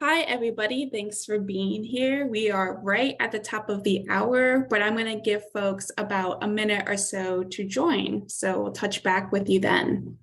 Hi, everybody. Thanks for being here. We are right at the top of the hour, but I'm going to give folks about a minute or so to join. So we'll touch back with you then.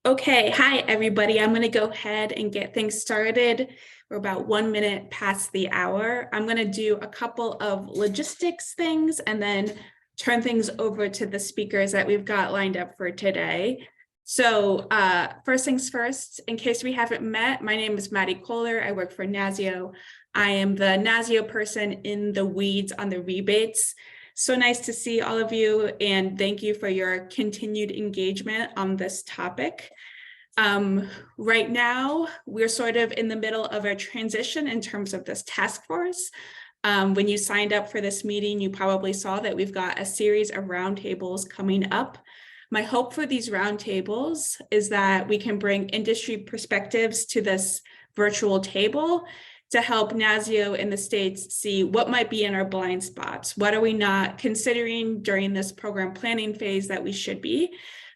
Okay, hi, everybody. I'm going to go ahead and get things started. We're about 1 minute past the hour. I'm going to do a couple of logistics things and then turn things over to the speakers that we've got lined up for today. So first things first, in case we haven't met, my name is Maddie Kohler. I work for NASEO. I am the NASEO person in the weeds on the rebates. So nice to see all of you, and thank you for your continued engagement on this topic. Right now, we're sort of in the middle of a transition in terms of this task force. When you signed up for this meeting, you probably saw that we've got a series of roundtables coming up. My hope for these roundtables is that we can bring industry perspectives to this virtual table to help NASEO in the States see what might be in our blind spots. What are we not considering during this program planning phase that we should be?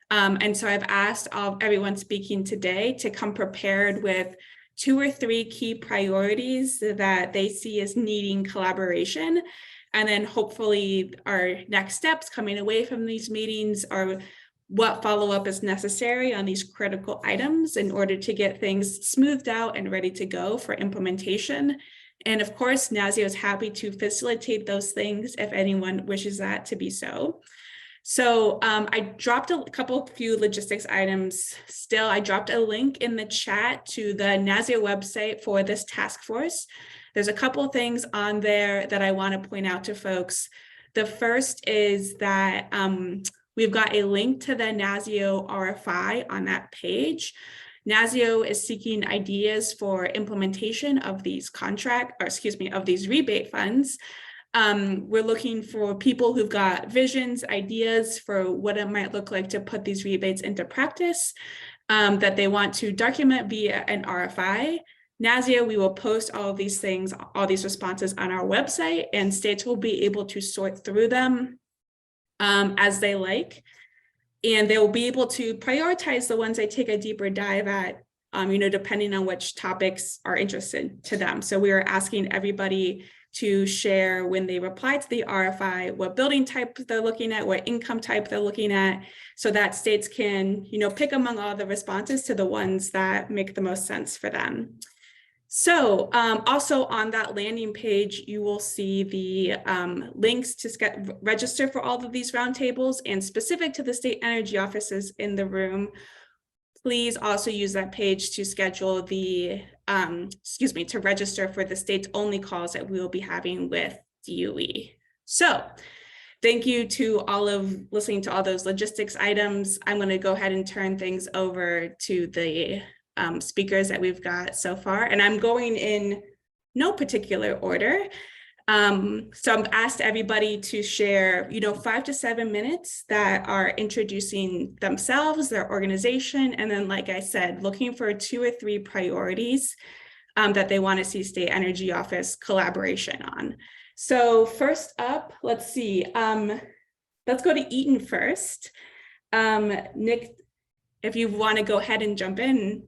And so I've asked everyone speaking today to come prepared with 2 or 3 key priorities that they see as needing collaboration. And then hopefully our next steps coming away from these meetings are what follow-up is necessary on these critical items in order to get things smoothed out and ready to go for implementation. And of course, NASEO is happy to facilitate those things if anyone wishes that to be so. So I dropped a few logistics items still. I dropped a link in the chat to the NASEO website for this task force. There's a couple of things on there that I want to point out to folks. The first is that we've got a link to the NASEO RFI on that page. NASEO is seeking ideas for implementation of these of these rebate funds. We're looking for people who've got visions, ideas for what it might look like to put these rebates into practice, that they want to document via an RFI. NASEO, we will post all of these things, all these responses on our website, and states will be able to sort through them as they like. And they will be able to prioritize the ones they take a deeper dive at, depending on which topics are interested to them. So we are asking everybody to share when they reply to the RFI, what building type they're looking at, what income type they're looking at, so that states can, pick among all the responses to the ones that make the most sense for them. So also on that landing page, you will see the links to register for all of these roundtables, and specific to the state energy offices in the room, please also use that page to schedule the, to register for the state's only calls that we will be having with DOE. So thank you to all of listening to all those logistics items. I'm going to go ahead and turn things over to the speakers that we've got so far, and I'm going in no particular order. So I've asked everybody to share, 5 to 7 minutes that are introducing themselves, their organization, and then, like I said, looking for 2 or 3 priorities that they want to see State Energy Office collaboration on. So first up, let's see, let's go to Eaton first. Nick, if you want to go ahead and jump in,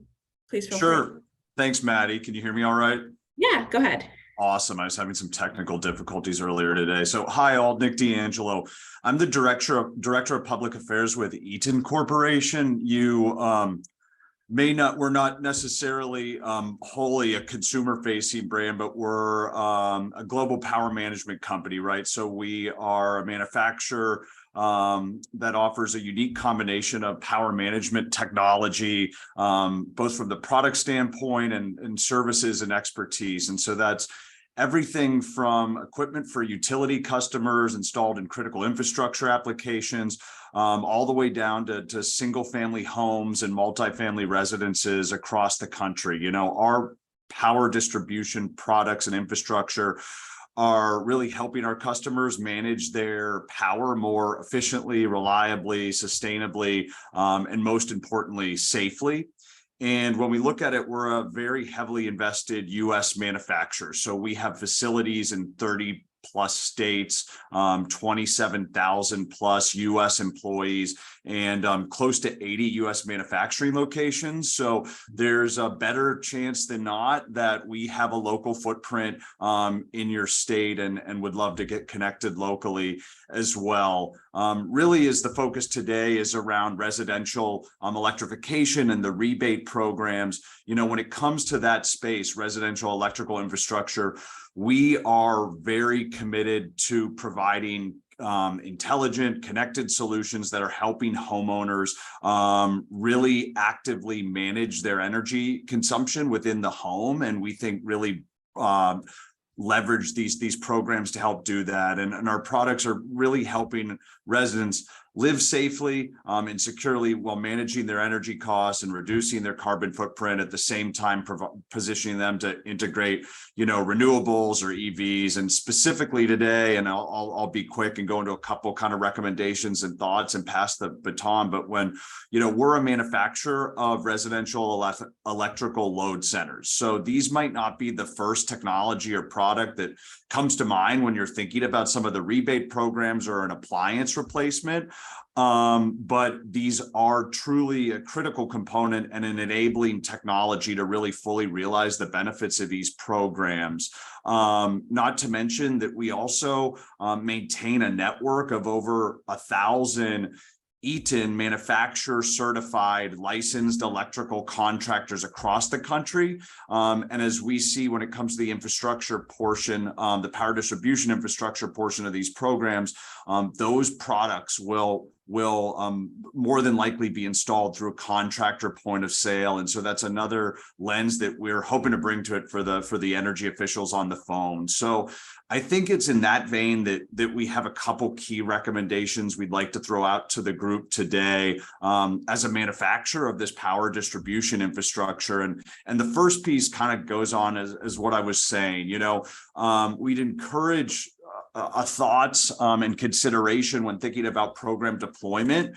please feel free. Sure. Thanks, Maddie. Can you hear me all right? Yeah, go ahead. Awesome. I was having some technical difficulties earlier today. So hi all, Nick D'Angelo. I'm the Director of Public Affairs with Eaton Corporation. We're not necessarily wholly a consumer-facing brand, but we're a global power management company, right? So we are a manufacturer that offers a unique combination of power management technology, both from the product standpoint and services and expertise. And so that's everything from equipment for utility customers installed in critical infrastructure applications, all the way down to single family homes and multifamily residences across the country. You know, our power distribution products and infrastructure are really helping our customers manage their power more efficiently, reliably, sustainably, and most importantly, safely. And when we look at it, we're a very heavily invested US manufacturer. So we have facilities in 30 plus states, 27,000 plus US employees, and close to 80 US manufacturing locations. So there's a better chance than not that we have a local footprint in your state, and would love to get connected locally as well. Really is the focus today is around residential electrification and the rebate programs. You know, when it comes to that space, residential electrical infrastructure, we are very committed to providing intelligent, connected solutions that are helping homeowners really actively manage their energy consumption within the home. And we think really leverage these programs to help do that. And our products are really helping residents live safely and securely while managing their energy costs and reducing their carbon footprint, at the same time positioning them to integrate, you know, renewables or EVs. And specifically today, and I'll be quick and go into a couple kind of recommendations and thoughts and pass the baton. But when, you know, we're a manufacturer of residential electrical load centers. So these might not be the first technology or product that comes to mind when you're thinking about some of the rebate programs or an appliance replacement. But these are truly a critical component and an enabling technology to really fully realize the benefits of these programs. Not to mention that we also maintain a network of over 1,000 Eaton manufacturer certified licensed electrical contractors across the country. And as we see when it comes to the infrastructure portion, the power distribution infrastructure portion of these programs, those products will more than likely be installed through a contractor point of sale. And so that's another lens that we're hoping to bring to it for the energy officials on the phone. So I think it's in that vein that we have a couple key recommendations we'd like to throw out to the group today as a manufacturer of this power distribution infrastructure. And the first piece kind of goes on as what I was saying. You know, we'd encourage thoughts and consideration when thinking about program deployment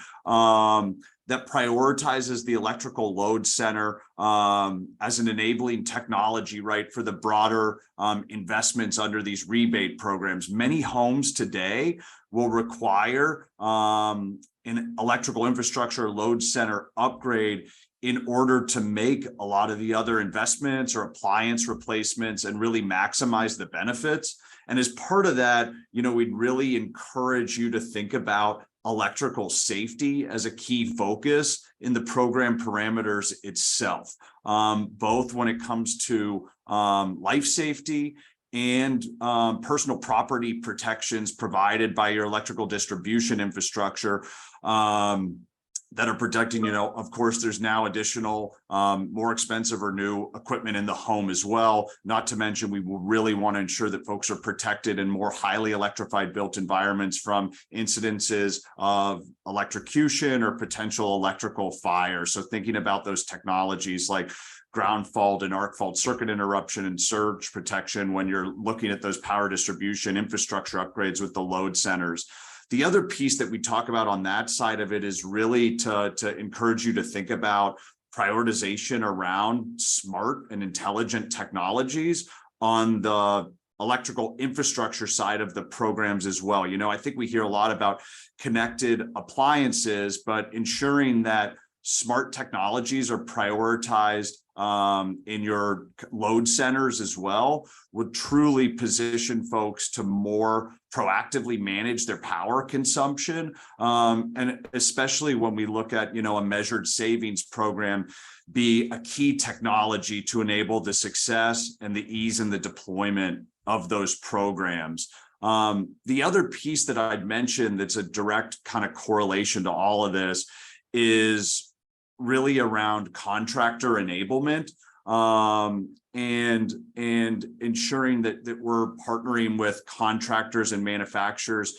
that prioritizes the electrical load center as an enabling technology, right, for the broader investments under these rebate programs. Many homes today will require an electrical infrastructure load center upgrade in order to make a lot of the other investments or appliance replacements and really maximize the benefits. And as part of that, you know, we'd really encourage you to think about electrical safety as a key focus in the program parameters itself, both when it comes to life safety and personal property protections provided by your electrical distribution infrastructure that are protecting, you know, of course, there's now additional more expensive or new equipment in the home as well. Not to mention, we will really want to ensure that folks are protected in more highly electrified built environments from incidences of electrocution or potential electrical fire. So thinking about those technologies like ground fault and arc fault circuit interruption and surge protection when you're looking at those power distribution infrastructure upgrades with the load centers. The other piece that we talk about on that side of it is really to encourage you to think about prioritization around smart and intelligent technologies on the electrical infrastructure side of the programs as well. You know, I think we hear a lot about connected appliances, but ensuring that smart technologies are prioritized in your load centers as well would truly position folks to more proactively manage their power consumption. And especially when we look at, you know, a measured savings program be a key technology to enable the success and the ease and the deployment of those programs. The other piece that I'd mentioned that's a direct kind of correlation to all of this is really around contractor enablement, and ensuring that we're partnering with contractors and manufacturers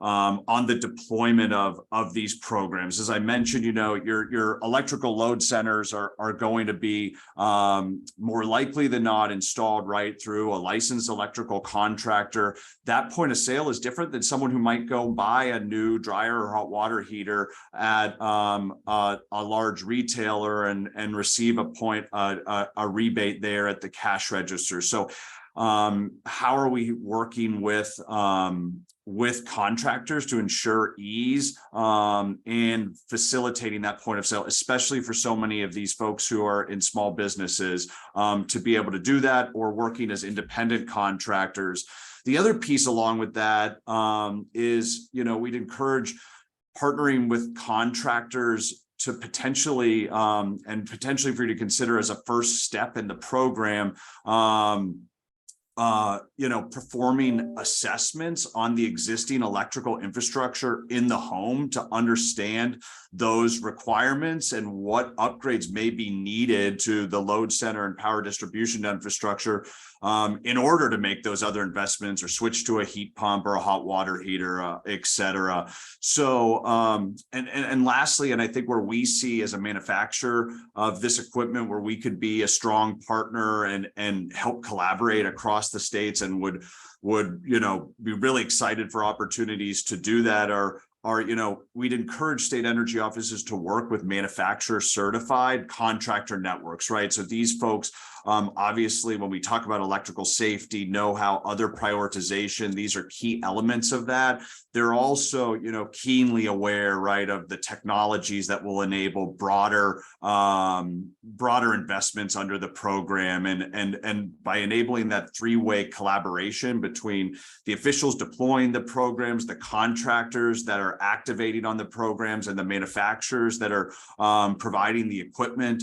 on the deployment of these programs. As I mentioned, your electrical load centers are going to be more likely than not installed right through a licensed electrical contractor. That point of sale is different than someone who might go buy a new dryer or hot water heater at a large retailer and receive a rebate there at the cash register. So how are we working with contractors to ensure ease and facilitating that point of sale, especially for so many of these folks who are in small businesses, to be able to do that, or working as independent contractors. The other piece along with that is, we'd encourage partnering with contractors to potentially for you to consider as a first step in the program, performing assessments on the existing electrical infrastructure in the home to understand those requirements and what upgrades may be needed to the load center and power distribution infrastructure in order to make those other investments or switch to a heat pump or a hot water heater, et cetera. So, and lastly, and I think where we see as a manufacturer of this equipment, where we could be a strong partner and help collaborate across the states, and would be really excited for opportunities to do that, are we'd encourage state energy offices to work with manufacturer certified contractor networks, right? So these folks, obviously, when we talk about electrical safety, know-how, other prioritization, these are key elements of that. They're also, keenly aware, right, of the technologies that will enable broader investments under the program, and by enabling that three-way collaboration between the officials deploying the programs, the contractors that are activating on the programs, and the manufacturers that are providing the equipment,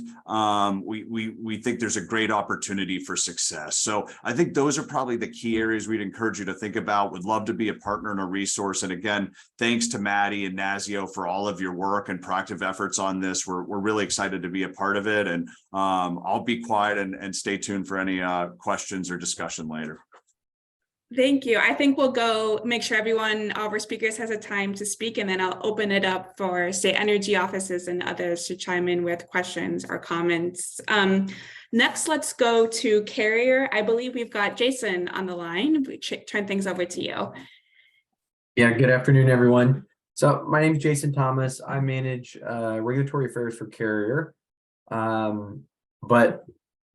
we think there's a great opportunity for success. So I think those are probably the key areas we'd encourage you to think about. Would love to be a partner and a resource. And again, thanks to Maddie and NASEO for all of your work and proactive efforts on this. We're really excited to be a part of it. And I'll be quiet and stay tuned for any questions or discussion later. Thank you. I think we'll go make sure all of our speakers has a time to speak, and then I'll open it up for state energy offices and others to chime in with questions or comments. Next, let's go to Carrier. I believe we've got Jason on the line. We turn things over to you. Yeah, good afternoon, everyone. So my name is Jason Thomas. I manage regulatory affairs for Carrier. But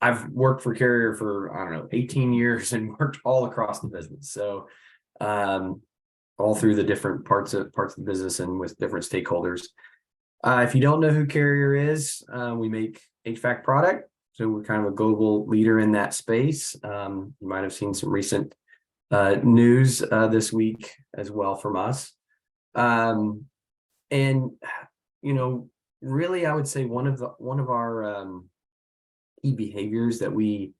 I've worked for Carrier for, 18 years and worked all across the business. So all through the different parts of the business and with different stakeholders. If you don't know who Carrier is, we make HVAC product. So we're kind of a global leader in that space. You might have seen some recent news this week as well from us. Really, I would say one of our key behaviors that we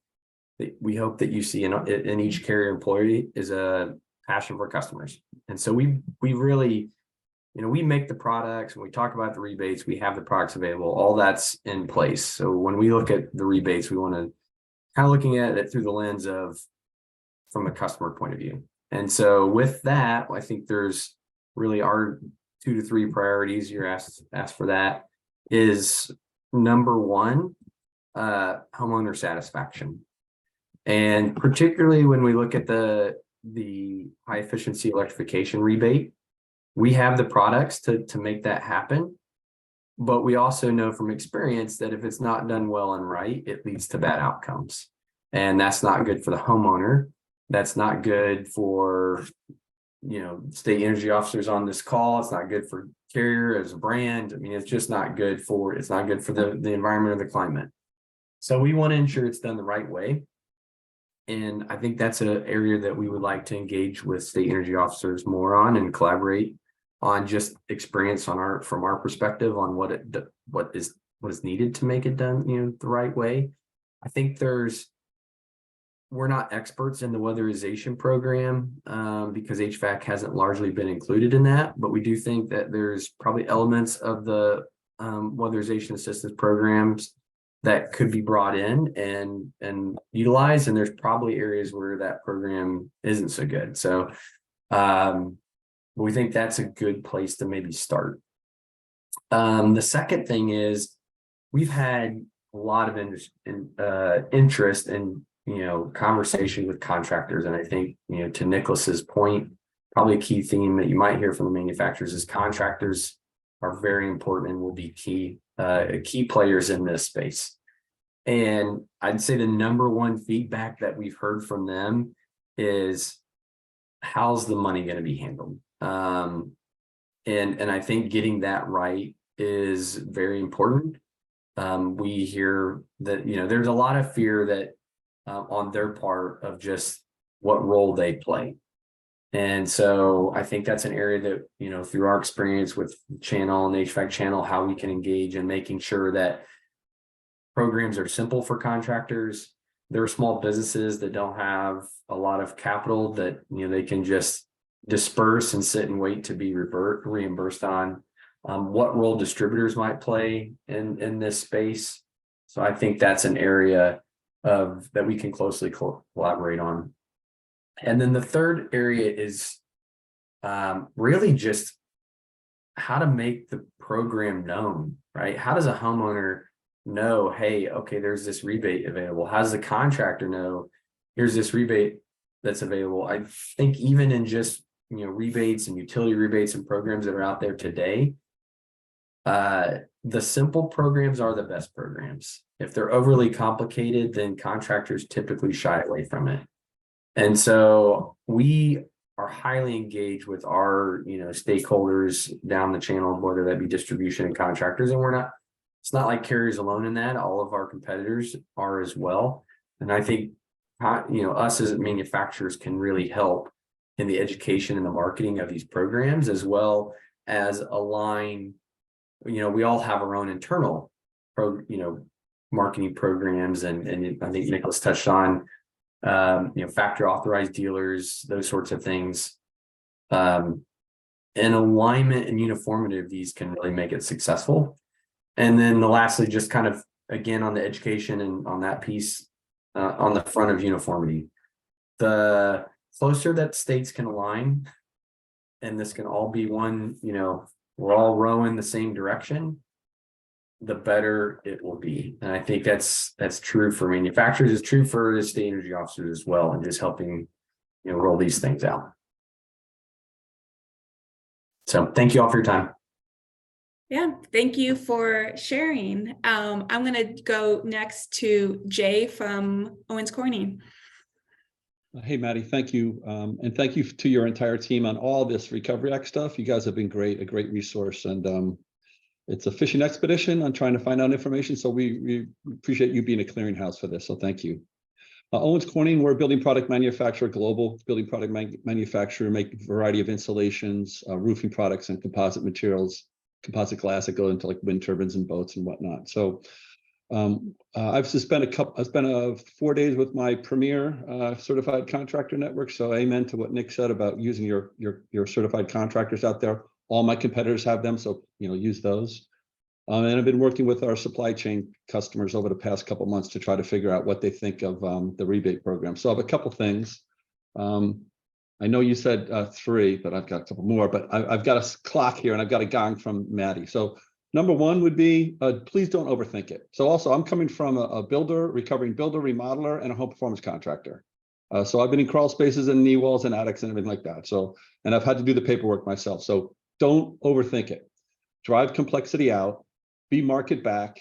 hope that you see in each Carrier employee is a passion for customers. And so we really, we make the products, and we talk about the rebates, we have the products available, all that's in place. So when we look at the rebates, we want to kind of looking at it through the lens of from a customer point of view. And so with that, I think there's really our 2 to 3 priorities. You're asked for that is number one, homeowner satisfaction. And particularly when we look at the high efficiency electrification rebate, we have the products to make that happen. But we also know from experience that if it's not done well and right, it leads to bad outcomes. And that's not good for the homeowner. That's not good for, state energy officers on this call. It's not good for Carrier as a brand. I mean, it's just not good for the environment or the climate. So we want to ensure it's done the right way. And I think that's an area that we would like to engage with state energy officers more on and collaborate on, just experience from our perspective on what is needed to make it done, the right way. I think there's we're not experts in the weatherization program because HVAC hasn't largely been included in that, but we do think that there's probably elements of the weatherization assistance programs that could be brought in and utilized, and there's probably areas where that program isn't so good. So we think that's a good place to maybe start. The second thing is we've had a lot of interest in conversation with contractors, and I think to Nicholas's point, probably a key theme that you might hear from the manufacturers is contractors are very important and will be key players in this space. And I'd say the number one feedback that we've heard from them is, how's the money going to be handled? And I think getting that right is very important. We hear that there's a lot of fear that on their part of just what role they play. And so I think that's an area that, through our experience with channel and HVAC channel, how we can engage in making sure that programs are simple for contractors. There are small businesses that don't have a lot of capital that, they can just disperse and sit and wait to be reimbursed on. What role distributors might play in this space. So I think that's an area that we can closely collaborate on. And then the third area is really just how to make the program known, right? How does a homeowner know, hey, okay, there's this rebate available? How does the contractor know, here's this rebate that's available? I think even in just, rebates and utility rebates and programs that are out there today, the simple programs are the best programs. If they're overly complicated, then contractors typically shy away from it. And so we are highly engaged with our, stakeholders down the channel, whether that be distribution and contractors. And it's not like Carrier's alone in that. All of our competitors are as well. And I think, us as manufacturers can really help in the education and the marketing of these programs, as well as align. We all have our own internal marketing programs, and I think Nicholas touched on, factory authorized dealers, those sorts of things. And alignment and uniformity of these can really make it successful. And then lastly, just kind of, again, on the education and on that piece, on the front of uniformity, the closer that states can align, and this can all be one, we're all rowing the same direction, the better it will be. And I think that's true for manufacturers. It's true for the state energy officers as well, and just helping, roll these things out. So thank you all for your time. Yeah, thank you for sharing. I'm going to go next to Jay from Owens Corning. Hey, Maddie, thank you. And thank you to your entire team on all this Recovery Act stuff. You guys have been a great resource. And it's a fishing expedition on trying to find out information. So we appreciate you being a clearinghouse for this. So thank you. Owens Corning, we're a building product manufacturer, global building product manufacturer, make a variety of insulations, roofing products, and composite materials, composite glass that go into like wind turbines and boats and whatnot. So I've spent 4 days with my premier certified contractor network. So amen to what Nick said about using your certified contractors out there. All my competitors have them, so use those. And I've been working with our supply chain customers over the past couple of months to try to figure out what they think of the rebate program. So I have a couple things. I know you said 3, but I've got a couple more. But I've got a clock here, and I've got a gong from Maddie. So number 1 would be, please don't overthink it. So also, I'm coming from a recovering builder, remodeler, and a home performance contractor. So I've been in crawl spaces and knee walls and attics and everything like that. So, and I've had to do the paperwork myself. So don't overthink it. Drive complexity out, be market back,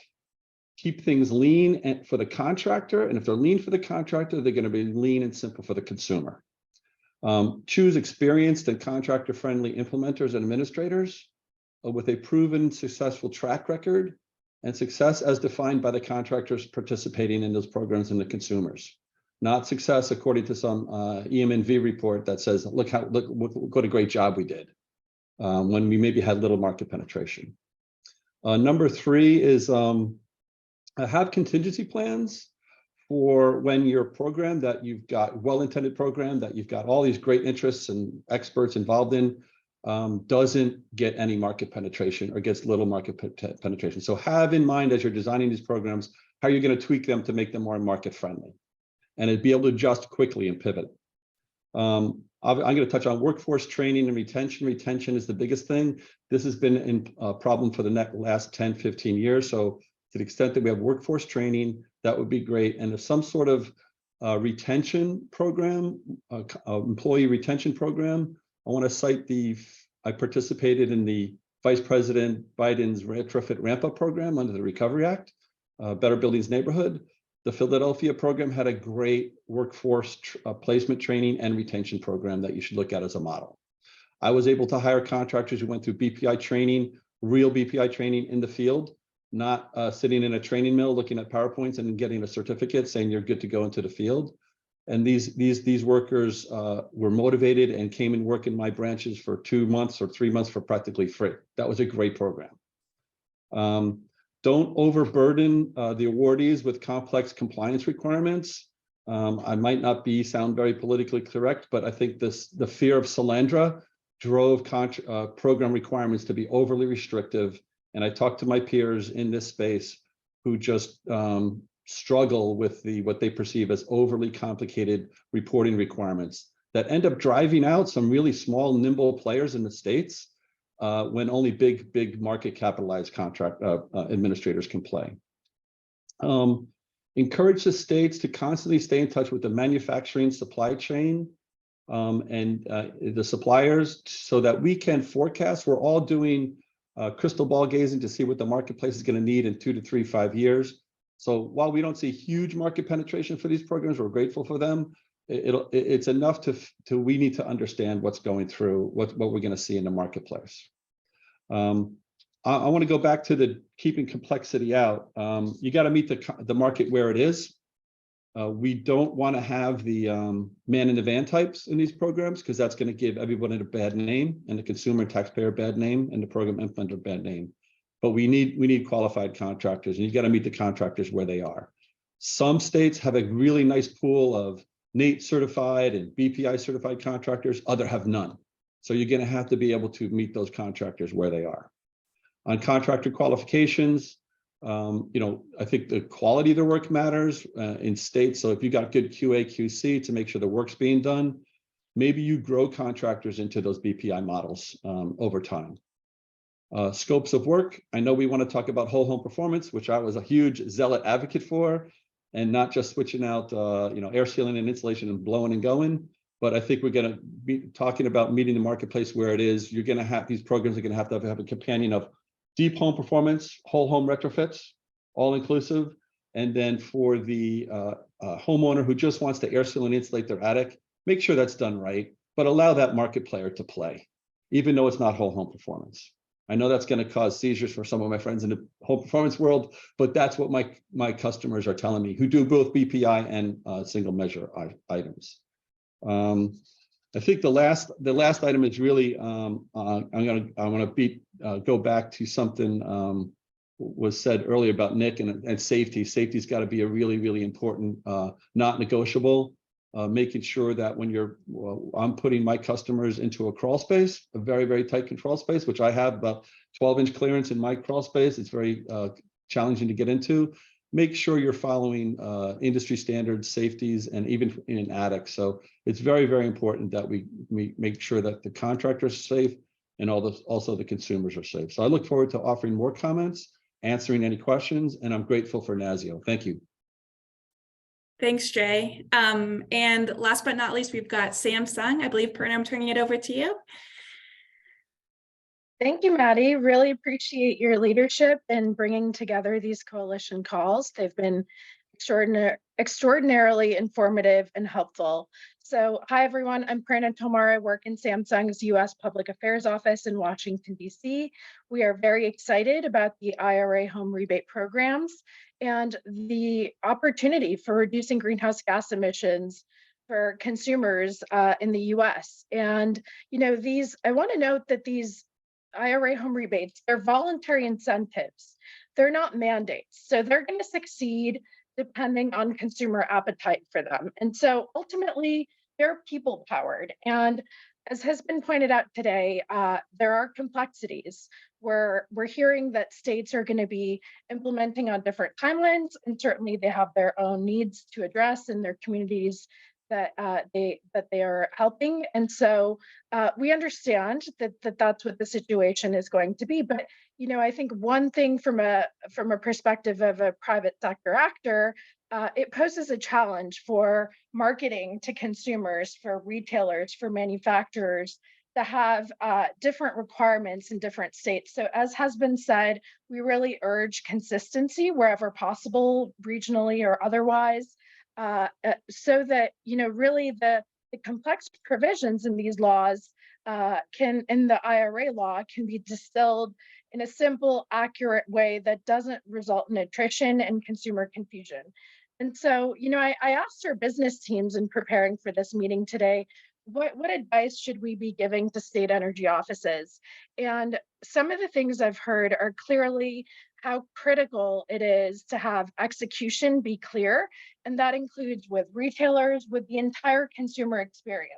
keep things lean and for the contractor. And if they're lean for the contractor, they're going to be lean and simple for the consumer. Choose experienced and contractor-friendly implementers and administrators with a proven successful track record and success as defined by the contractors participating in those programs and the consumers. Not success according to some EM&V report that says, look what a great job we did when we maybe had little market penetration. Number 3 is have contingency plans for when your program that you've got, well-intended program that you've got all these great interests and experts involved in, doesn't get any market penetration or gets little market penetration. So have in mind as you're designing these programs, how you're going to tweak them to make them more market friendly, and it'd be able to adjust quickly and pivot. I'm going to touch on workforce training and retention. Retention is the biggest thing. This has been a problem for the last 10, 15 years. So to the extent that we have workforce training, that would be great. And if some sort of retention program, employee retention program, I want to cite I participated in the Vice President Biden's retrofit ramp-up program under the Recovery Act, Better Buildings Neighborhood. The Philadelphia program had a great workforce placement training and retention program that you should look at as a model. I was able to hire contractors who went through BPI training, real BPI training in the field, not sitting in a training mill looking at PowerPoints and getting a certificate saying you're good to go into the field. And these workers were motivated and came and worked in my branches for 2 months or 3 months for practically free. That was a great program. Don't overburden the awardees with complex compliance requirements. I might not sound very politically correct, but I think the fear of Solandra drove program requirements to be overly restrictive. And I talked to my peers in this space who just struggle with what they perceive as overly complicated reporting requirements that end up driving out some really small, nimble players in the States when only big market capitalized contract administrators can play. Encourage the states to constantly stay in touch with the manufacturing supply chain and the suppliers so that we can forecast. We're all doing crystal ball gazing to see what the marketplace is going to need in 2 to 3, 5 years. So while we don't see huge market penetration for these programs, we're grateful for them. It's enough to we need to understand what's going through, what we're going to see in the marketplace. I want to go back to the keeping complexity out. You got to meet the market where it is. We don't want to have the man in the van types in these programs because that's going to give everyone a bad name and the consumer and taxpayer a bad name and the program implementer a bad name. But we need qualified contractors, and you got to meet the contractors where they are. Some states have a really nice pool of NATE certified and BPI certified contractors. Others have none. So you're going to have to be able to meet those contractors where they are. On contractor qualifications, I think the quality of the work matters in states. So if you got good QA, QC to make sure the work's being done, maybe you grow contractors into those BPI models over time. Scopes of work. I know we want to talk about whole home performance, which I was a huge zealot advocate for, and not just switching out, air sealing and insulation and blowing and going. But I think we're going to be talking about meeting the marketplace where it is. You're going to have these programs are going to have a companion of deep home performance, whole home retrofits, all inclusive. And then for the homeowner who just wants to air seal and insulate their attic, make sure that's done right, but allow that market player to play, even though it's not whole home performance. I know that's going to cause seizures for some of my friends in the home performance world, but that's what my customers are telling me who do both BPI and single measure items. I think the last item is really I want to go back to something was said earlier about Nick and safety. Safety's got to be a really important not negotiable. Making sure that when I'm putting my customers into a crawl space, a very tight control space, which I have about 12-inch clearance in my crawl space. It's very challenging to get into. Make sure you're following industry standards, safeties, and even in attics. So it's very important that we make sure that the contractors are safe and also the consumers are safe. So I look forward to offering more comments, answering any questions, and I'm grateful for NASEO. Thank you. Thanks, Jay. And last but not least, we've got Samsung. I believe, Perna, I'm turning it over to you. Thank you, Maddie. Really appreciate your leadership in bringing together these coalition calls. They've been extraordinarily informative and helpful. So hi, everyone. I'm Prerna Tomar. I work in Samsung's U.S. Public Affairs Office in Washington, D.C. We are very excited about the IRA home rebate programs and the opportunity for reducing greenhouse gas emissions for consumers in the U.S. And, I want to note that these IRA home rebates, they're voluntary incentives. They're not mandates. So they're going to succeed depending on consumer appetite for them. And so ultimately, they're people powered. And as has been pointed out today, there are complexities. We're hearing that states are going to be implementing on different timelines, and certainly they have their own needs to address in their communities that they are helping. And so we understand that that's what the situation is going to be. But I think one thing from a perspective of a private sector actor, it poses a challenge for marketing to consumers, for retailers, for manufacturers to have different requirements in different states. So as has been said, we really urge consistency wherever possible, regionally or otherwise, so that, really the complex provisions in these laws in the IRA law can be distilled in a simple, accurate way that doesn't result in attrition and consumer confusion. And so, I asked our business teams in preparing for this meeting today, what advice should we be giving to state energy offices? And some of the things I've heard are clearly how critical it is to have execution be clear. And that includes with retailers, with the entire consumer experience.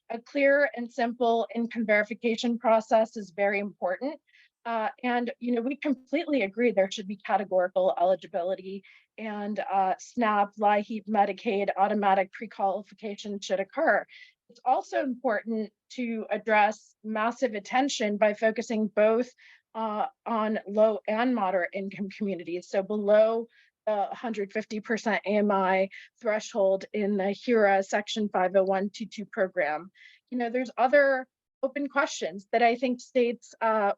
A clear and simple income verification process is very important. And we completely agree there should be categorical eligibility, and SNAP, LIHEAP, Medicaid, automatic pre-qualification should occur. It's also important to address massive attention by focusing both on low and moderate income communities, so below the 150% AMI threshold in the HERA Section 50122 program. There's other open questions that I think states are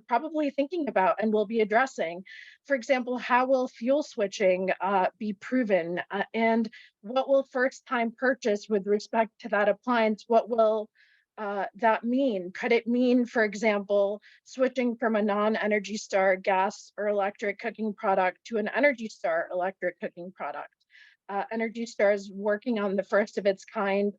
probably thinking about and will be addressing. For example, how will fuel switching be proven? And what will first-time purchase with respect to that appliance? What will that mean? Could it mean, for example, switching from a non-Energy Star gas or electric cooking product to an Energy Star electric cooking product? Energy Star is working on the first of its kind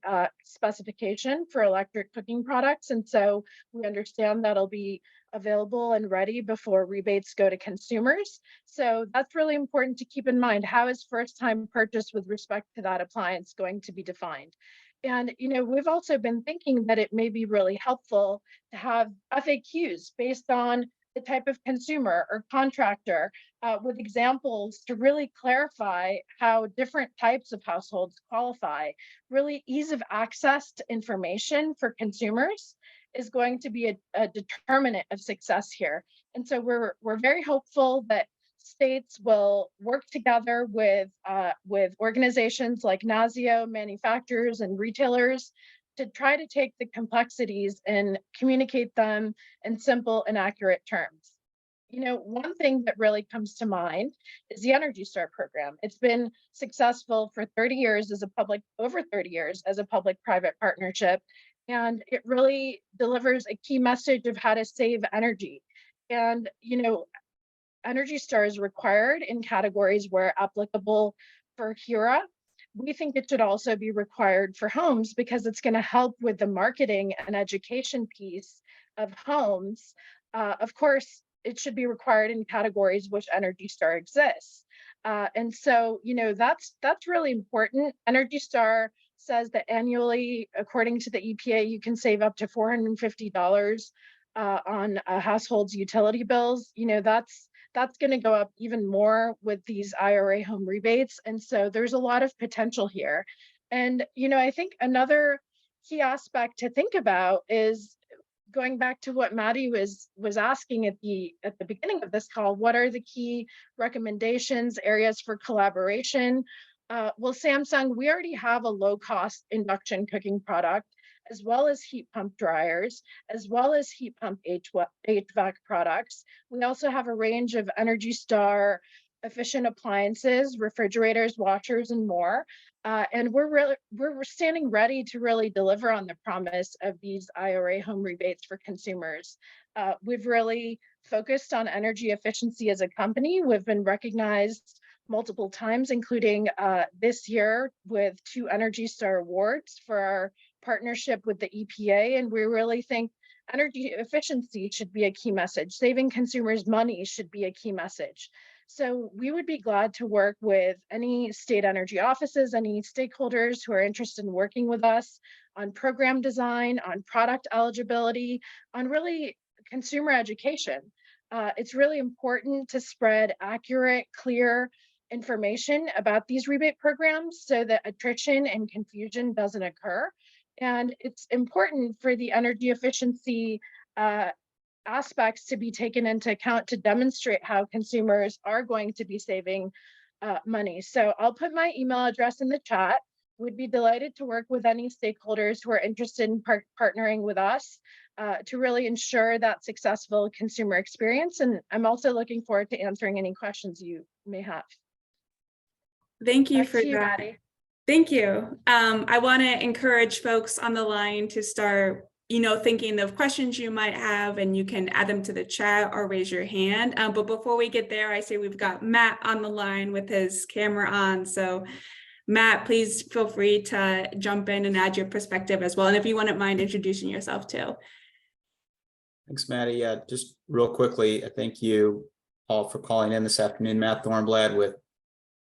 specification for electric cooking products. And so we understand that'll be available and ready before rebates go to consumers. So that's really important to keep in mind. How is first time purchase with respect to that appliance going to be defined? And, we've also been thinking that it may be really helpful to have FAQs based on the type of consumer or contractor with examples to really clarify how different types of households qualify. Really, ease of access to information for consumers is going to be a determinant of success here. And so we're very hopeful that states will work together with organizations like NASEO, manufacturers and retailers to try to take the complexities and communicate them in simple and accurate terms. One thing that really comes to mind is the Energy Star program. It's been successful for 30 years over 30 years as a public-private partnership. And it really delivers a key message of how to save energy. And, Energy Star is required in categories where applicable for HERA. We think it should also be required for homes because it's going to help with the marketing and education piece of homes. Of course, it should be required in categories which Energy Star exists. And so, that's really important. Energy Star says that annually, according to the EPA, you can save up to $450 on a household's utility bills. That's going to go up even more with these IRA home rebates. And so there's a lot of potential here. And, I think another key aspect to think about is going back to what Maddie was asking at the beginning of this call. What are the key recommendations, areas for collaboration? Well, Samsung, we already have a low cost induction cooking product, as well as heat pump dryers, as well as heat pump HVAC products. We also have a range of Energy Star efficient appliances, refrigerators, washers, and more. And we're standing ready to really deliver on the promise of these IRA home rebates for consumers. We've really focused on energy efficiency as a company. We've been recognized multiple times, including this year with 2 Energy Star awards for our partnership with the EPA. And we really think energy efficiency should be a key message. Saving consumers money should be a key message. So we would be glad to work with any state energy offices, any stakeholders who are interested in working with us on program design, on product eligibility, on really consumer education. It's really important to spread accurate, clear information about these rebate programs so that attrition and confusion doesn't occur. And it's important for the energy efficiency aspects to be taken into account to demonstrate how consumers are going to be saving money. So I'll put my email address in the chat. We'd be delighted to work with any stakeholders who are interested in partnering with us to really ensure that successful consumer experience. And I'm also looking forward to answering any questions you may have. Thank you Back for to you, that. Maddie. Thank you. I want to encourage folks on the line to start, thinking of questions you might have, and you can add them to the chat or raise your hand. But before we get there, I say we've got Matt on the line with his camera on. So Matt, please feel free to jump in and add your perspective as well. And if you wouldn't mind introducing yourself too. Thanks, Maddie. Just real quickly, thank you all for calling in this afternoon. Matt Thornblad with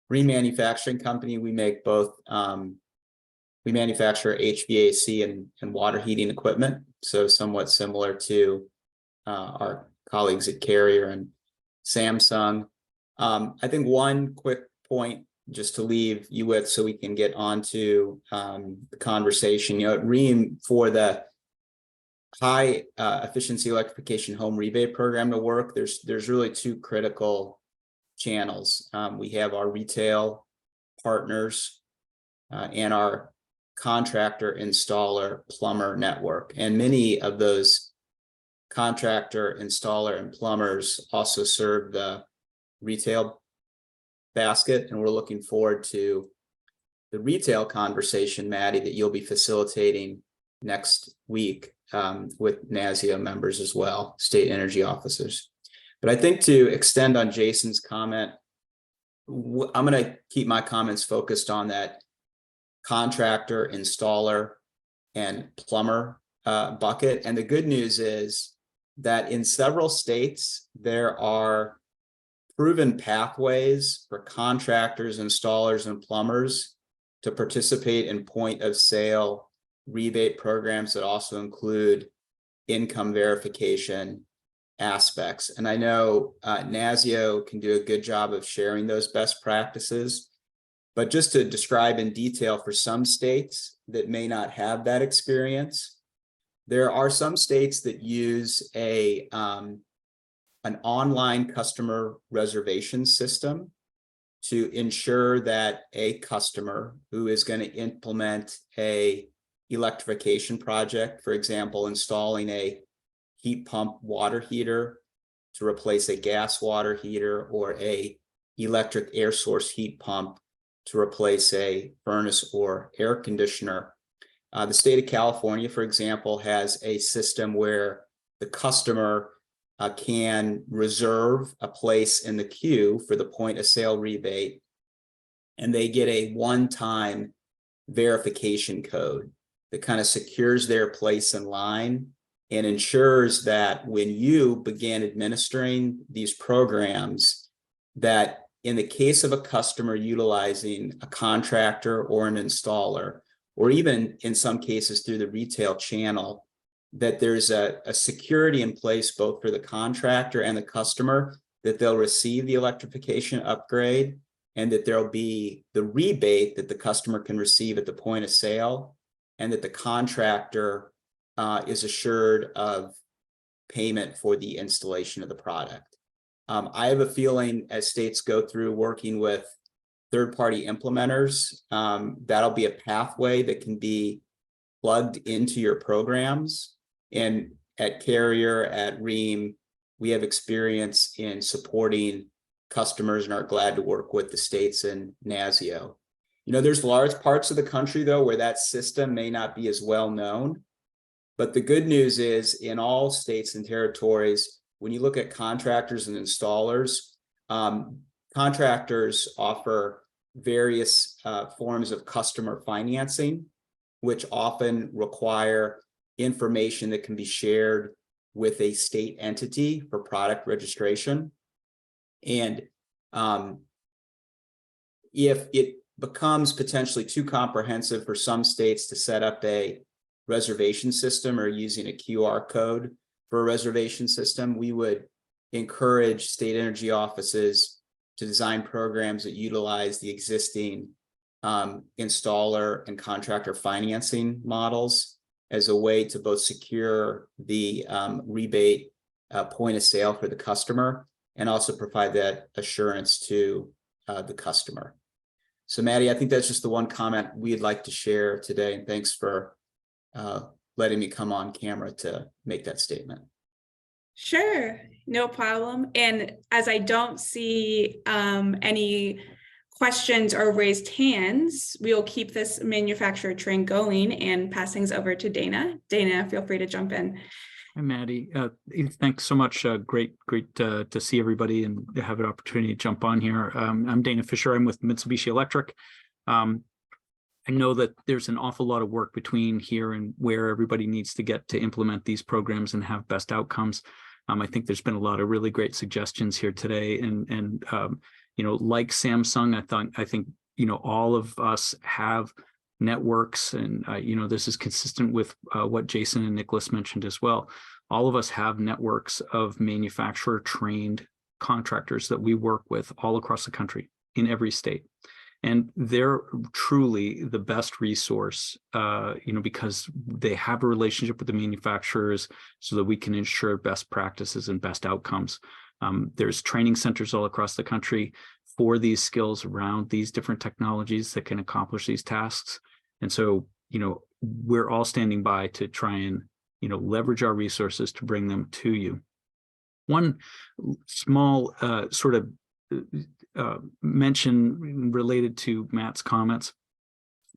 REEBE Manufacturing Company. We make both, we manufacture HVAC and water heating equipment. So somewhat similar to our colleagues at Carrier and Samsung. I think one quick point just to leave you with so we can get onto the conversation, at REEBE, for the high efficiency electrification home rebate program to work, there's really two critical channels. We have our retail partners and our contractor, installer, plumber network. And many of those contractor, installer, and plumbers also serve the retail basket. And we're looking forward to the retail conversation, Maddie, that you'll be facilitating next week with NASEO members as well, state energy officers. But I think to extend on Jason's comment, I'm going to keep my comments focused on that contractor, installer, and plumber bucket. And the good news is that in several states, there are proven pathways for contractors, installers, and plumbers to participate in point of sale rebate programs that also include income verification aspects. And I know NASEO can do a good job of sharing those best practices. But just to describe in detail for some states that may not have that experience, there are some states that use an online customer reservation system to ensure that a customer who is going to implement a electrification project, for example, installing a heat pump water heater to replace a gas water heater or a electric air source heat pump to replace a furnace or air conditioner. The state of California, for example, has a system where the customer can reserve a place in the queue for the point of sale rebate, and they get a one-time verification code that kind of secures their place in line and ensures that when you begin administering these programs, that in the case of a customer utilizing a contractor or an installer, or even in some cases through the retail channel, that there's a security in place both for the contractor and the customer, that they'll receive the electrification upgrade, and that there'll be the rebate that the customer can receive at the point of sale, and that the contractor is assured of payment for the installation of the product. I have a feeling as states go through working with third-party implementers, that'll be a pathway that can be plugged into your programs. And at Carrier, at REEBE, we have experience in supporting customers and are glad to work with the states and NASEO. There's large parts of the country, though, where that system may not be as well known. But the good news is in all states and territories, when you look at contractors and installers, contractors offer various forms of customer financing, which often require information that can be shared with a state entity for product registration. And If it becomes potentially too comprehensive for some states to set up a reservation system or using a QR code for a reservation system, we would encourage state energy offices to design programs that utilize the existing installer and contractor financing models as a way to both secure the rebate point of sale for the customer and also provide that assurance to the customer. So Maddie, I think that's just the one comment we'd like to share today. And thanks for letting me come on camera to make that statement. Sure, no problem. And as I don't see any questions or raised hands, we will keep this manufacturer train going and pass things over to Dana. Dana, feel free to jump in. Hi, Maddie. Thanks so much. Great to see everybody and have an opportunity to jump on here. I'm Dana Fisher. I'm with Mitsubishi Electric. I know that there's an awful lot of work between here and where everybody needs to get to implement these programs and have best outcomes. I think there's been a lot of really great suggestions here today, and you know, like Samsung, I think you know, all of us have networks, and you know, this is consistent with what Jason and Nicholas mentioned as well. All of us have networks of manufacturer trained contractors that we work with all across the country in every state, and they're truly the best resource, you know, because they have a relationship with the manufacturers so that we can ensure best practices and best outcomes. There's training centers all across the country for these skills around these different technologies that can accomplish these tasks. And so, you know, we're all standing by to try and, you know, leverage our resources to bring them to you. One small sort of mention related to Matt's comments.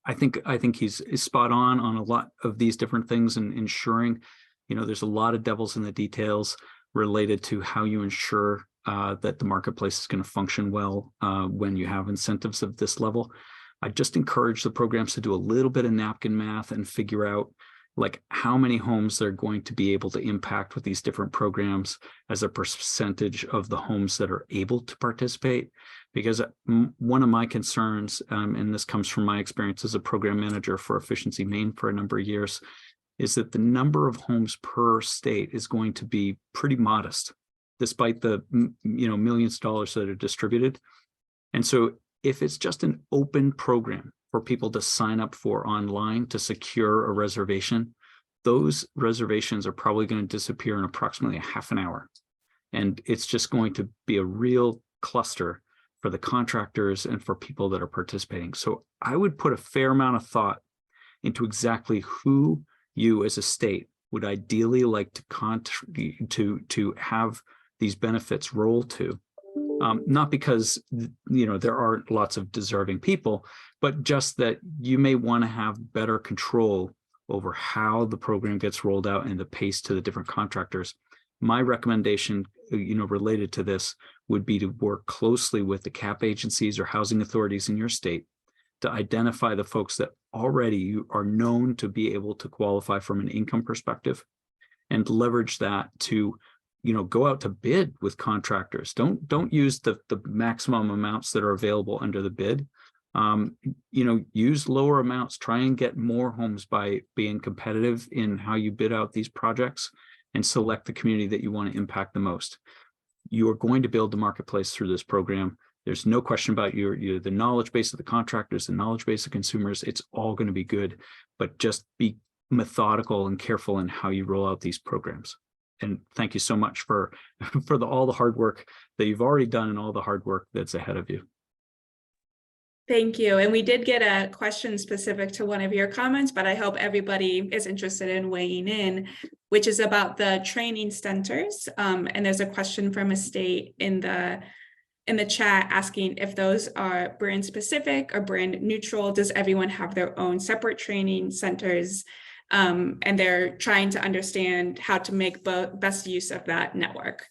I think he's spot on a lot of these different things, and ensuring, you know, there's a lot of devils in the details related to how you ensure that the marketplace is going to function well when you have incentives of this level. I just encourage the programs to do a little bit of napkin math and figure out like how many homes they're going to be able to impact with these different programs as a percentage of the homes that are able to participate. Because one of my concerns, and this comes from my experience as a program manager for Efficiency Maine for a number of years, is that the number of homes per state is going to be pretty modest, despite the millions of dollars that are distributed. And so if it's just an open program for people to sign up for online to secure a reservation, those reservations are probably going to disappear in approximately a half an hour. And it's just going to be a real cluster for the contractors and for people that are participating. So I would put a fair amount of thought into exactly who you as a state would ideally like to have these benefits roll to. Not because, you know, there aren't lots of deserving people, but just that you may want to have better control over how the program gets rolled out and the pace to the different contractors. My recommendation, you know, related to this would be to work closely with the CAP agencies or housing authorities in your state to identify the folks that already are known to be able to qualify from an income perspective, and leverage that to, you know, go out to bid with contractors. Don't use the maximum amounts that are available under the bid. You know, use lower amounts, try and get more homes by being competitive in how you bid out these projects, and select the community that you want to impact the most. You are going to build the marketplace through this program. There's no question about the knowledge base of the contractors, the knowledge base of consumers. It's all going to be good, but just be methodical and careful in how you roll out these programs. And thank you so much for all the hard work that you've already done and all the hard work that's ahead of you. Thank you. And we did get a question specific to one of your comments, but I hope everybody is interested in weighing in, which is about the training centers. And there's a question from a state in the chat asking if those are brand specific or brand neutral. Does everyone have their own separate training centers? And they're trying to understand how to make best use of that network.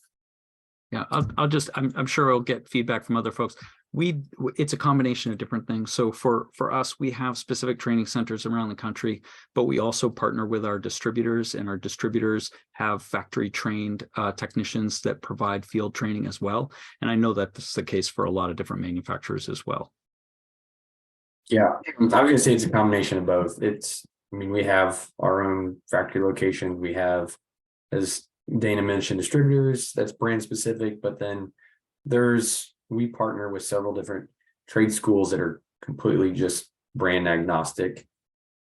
Yeah, I'm sure I'll get feedback from other folks. It's a combination of different things. So for us, we have specific training centers around the country, but we also partner with our distributors, and our distributors have factory trained technicians that provide field training as well. And I know that this is the case for a lot of different manufacturers as well. Yeah, I was gonna say it's a combination of both. I mean, we have our own factory locations. We have, as Dana mentioned, distributors, that's brand specific, but then we partner with several different trade schools that are completely just brand agnostic.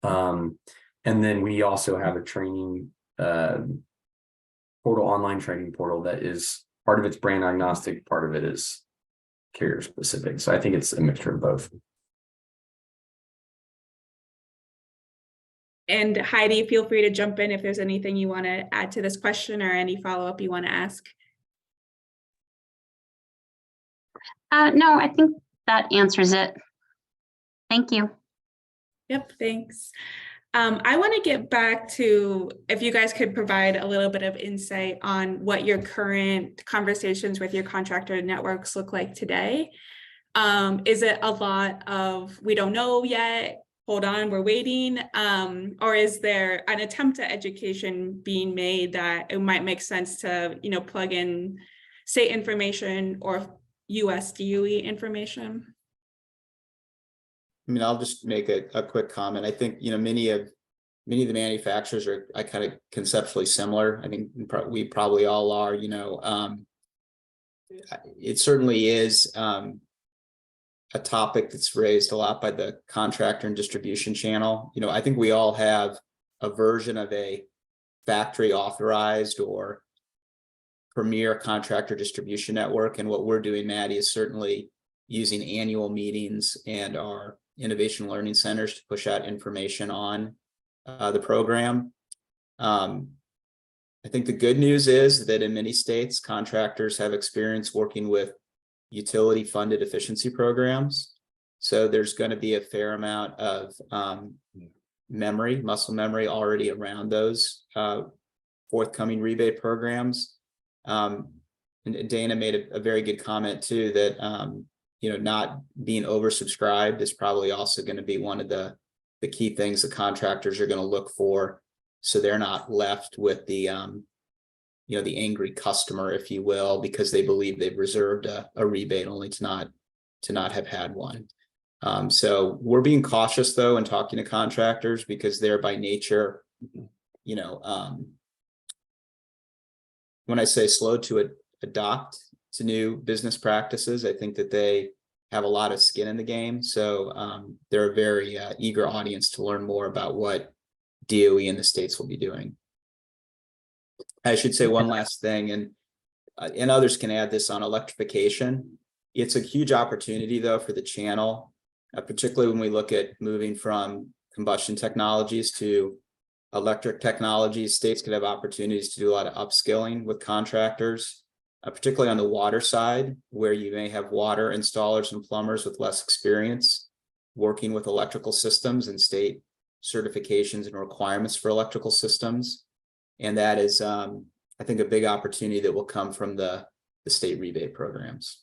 And then we also have a training portal, online training portal that is part of it's brand agnostic, part of it is carrier specific. So I think it's a mixture of both. And Heidi, feel free to jump in if there's anything you want to add to this question or any follow-up you want to ask. No, I think that answers it. Thank you. Yep, thanks. I want to get back to if you guys could provide a little bit of insight on what your current conversations with your contractor networks look like today. Is it a lot of, we don't know yet, hold on, we're waiting? Or is there an attempt at education being made that it might make sense to, plug in state information or US DOE information? I mean, I'll just make a quick comment. I think, many of the manufacturers are kind of conceptually similar. I think we probably all are, it certainly is a topic that's raised a lot by the contractor and distribution channel. I think we all have a version of a factory authorized or premier contractor distribution network. And what we're doing, Maddie, is certainly using annual meetings and our innovation learning centers to push out information on the program. I think the good news is that in many states, contractors have experience working with utility funded efficiency programs. So there's going to be a fair amount of muscle memory already around those forthcoming rebate programs. And Dana made a very good comment too, that not being oversubscribed is probably also going to be one of the key things the contractors are going to look for, so they're not left with the the angry customer, if you will, because they believe they've reserved a rebate only to not have had one. So we're being cautious though in talking to contractors, because they're by nature, when I say slow to adopt to new business practices, I think that they have a lot of skin in the game. So they're a very eager audience to learn more about what DOE and the states will be doing. I should say one last thing, and others can add this on electrification. It's a huge opportunity though for the channel, particularly when we look at moving from combustion technologies to electric technologies. States could have opportunities to do a lot of upskilling with contractors, particularly on the water side, where you may have water installers and plumbers with less experience working with electrical systems and state certifications and requirements for electrical systems. And that is, I think, a big opportunity that will come from the state rebate programs.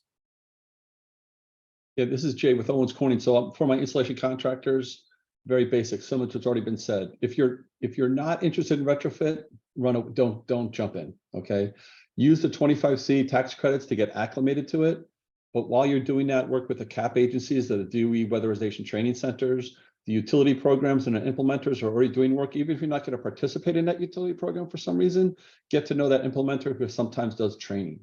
Yeah, this is Jay with Owens Corning. So for my installation contractors, very basic, similar to what's already been said. If you're not interested in retrofit, don't jump in. Okay, use the 25C tax credits to get acclimated to it. But while you're doing that, work with the CAP agencies, the DOE weatherization training centers, the utility programs and the implementers are already doing work. Even if you're not going to participate in that utility program for some reason, get to know that implementer who sometimes does training.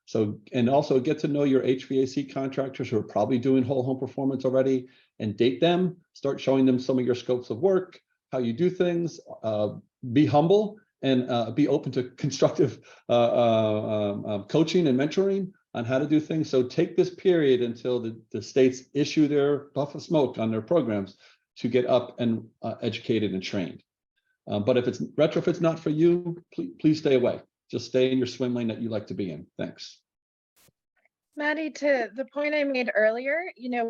So, and also get to know your HVAC contractors who are probably doing whole home performance already, and date them, start showing them some of your scopes of work, how you do things, be humble and be open to constructive coaching and mentoring on how to do things. So take this period until the states issue their puff of smoke on their programs to get up and educated and trained. But if retrofit's not for you, please stay away. Just stay in your swim lane that you like to be in. Thanks. Maddie, to the point I made earlier,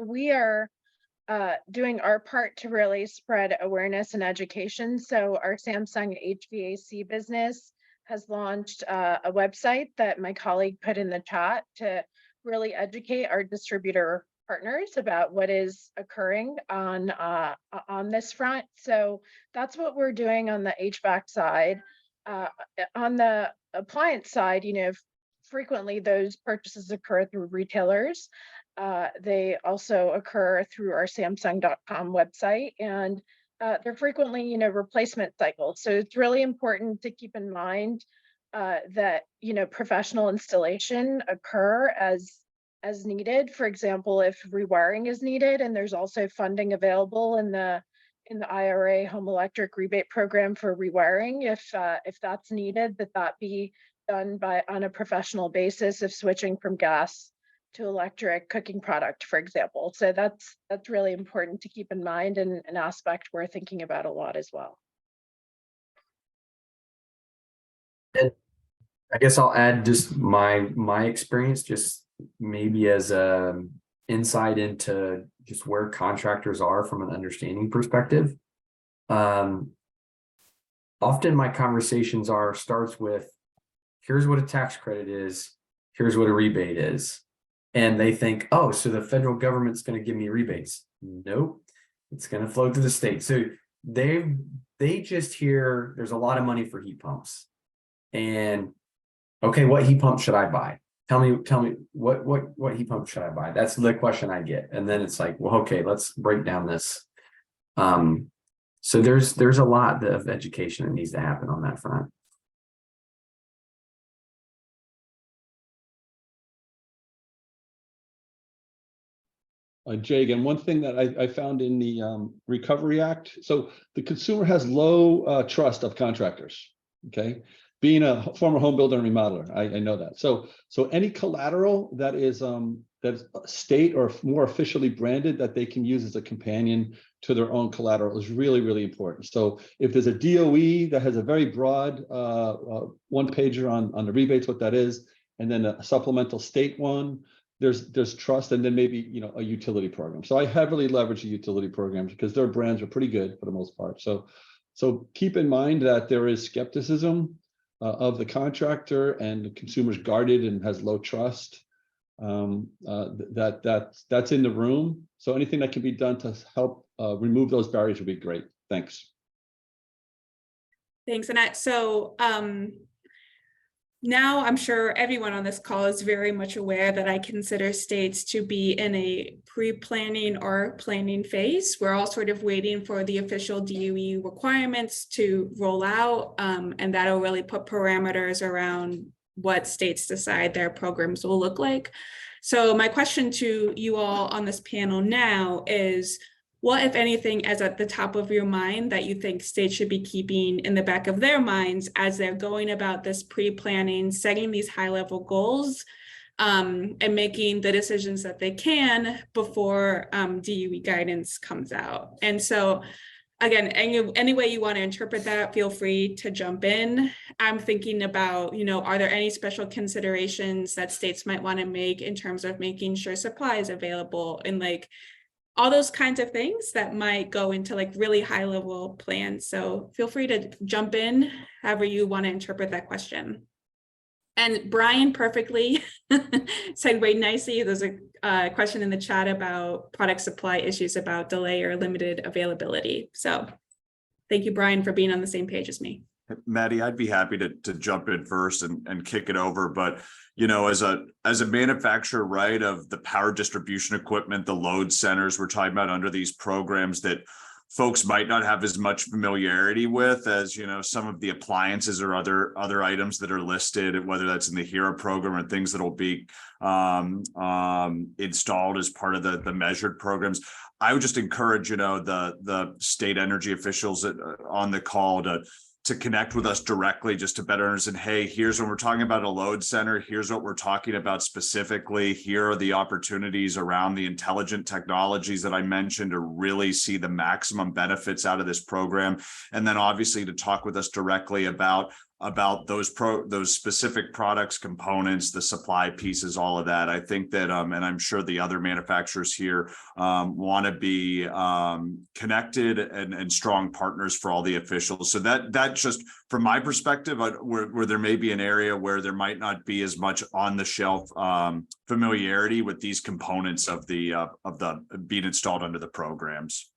we are doing our part to really spread awareness and education. So our Samsung HVAC business has launched a website that my colleague put in the chat to really educate our distributor partners about what is occurring on this front. So that's what we're doing on the HVAC side. On the appliance side, frequently those purchases occur through retailers. They also occur through our Samsung.com website, and they're frequently, replacement cycles. So it's really important to keep in mind that, professional installation occur as needed. For example, if rewiring is needed, and there's also funding available in the IRA home electric rebate program for rewiring, if that's needed, that be done on a professional basis if switching from gas to electric cooking product, for example. So that's really important to keep in mind, and an aspect we're thinking about a lot as well. And I guess I'll add just my experience, just maybe as a insight into just where contractors are from an understanding perspective. Often my conversations starts with, here's what a tax credit is, here's what a rebate is. And they think, oh, so the federal government's going to give me rebates. Nope, it's going to flow through the state. So they just hear there's a lot of money for heat pumps. And okay, what heat pump should I buy? Tell me what heat pump should I buy? That's the question I get. And then it's like, well, okay, let's break down this. So there's a lot of education that needs to happen on that front. Jay, again, one thing that I found in the Recovery Act, so the consumer has low trust of contractors, okay? Being a former home builder and remodeler, I know that. So any collateral that is that's state or more officially branded that they can use as a companion to their own collateral is really, really important. So if there's a DOE that has a very broad one pager on the rebates, what that is, and then a supplemental state one, there's trust, and then maybe a utility program. So I heavily leverage the utility programs because their brands are pretty good for the most part. So keep in mind that there is skepticism of the contractor, and the consumer's guarded and has low trust. That's in the room. So anything that can be done to help remove those barriers would be great. Thanks. Thanks, Annette. So now I'm sure everyone on this call is very much aware that I consider states to be in a pre-planning or planning phase. We're all sort of waiting for the official DOE requirements to roll out, and that'll really put parameters around what states decide their programs will look like. So my question to you all on this panel now is, what, if anything, is at the top of your mind that you think states should be keeping in the back of their minds as they're going about this pre-planning, setting these high-level goals, and making the decisions that they can before DOE guidance comes out? And so, again, any way you want to interpret that, feel free to jump in. I'm thinking about, are there any special considerations that states might want to make in terms of making sure supply is available, and all those kinds of things that might go into really high level plans. So feel free to jump in however you want to interpret that question. And Brian perfectly segued nicely. There's a question in the chat about product supply issues, about delay or limited availability. So thank you, Brian, for being on the same page as me. Maddie, I'd be happy to jump in first and kick it over. But, as a manufacturer, right, of the power distribution equipment, the load centers we're talking about under these programs that folks might not have as much familiarity with as, some of the appliances or other items that are listed, whether that's in the HERO program or things that will be installed as part of the measured programs. I would just encourage, the state energy officials on the call to connect with us directly, just to better understand, hey, here's when we're talking about a load center, here's what we're talking about specifically, here are the opportunities around the intelligent technologies that I mentioned to really see the maximum benefits out of this program. And then obviously to talk with us directly about about those specific products, components, the supply pieces, all of that. I think that, and I'm sure the other manufacturers here want to be connected and strong partners for all the officials. So that just from my perspective, where there may be an area where there might not be as much on the shelf familiarity with these components of the being installed under the programs.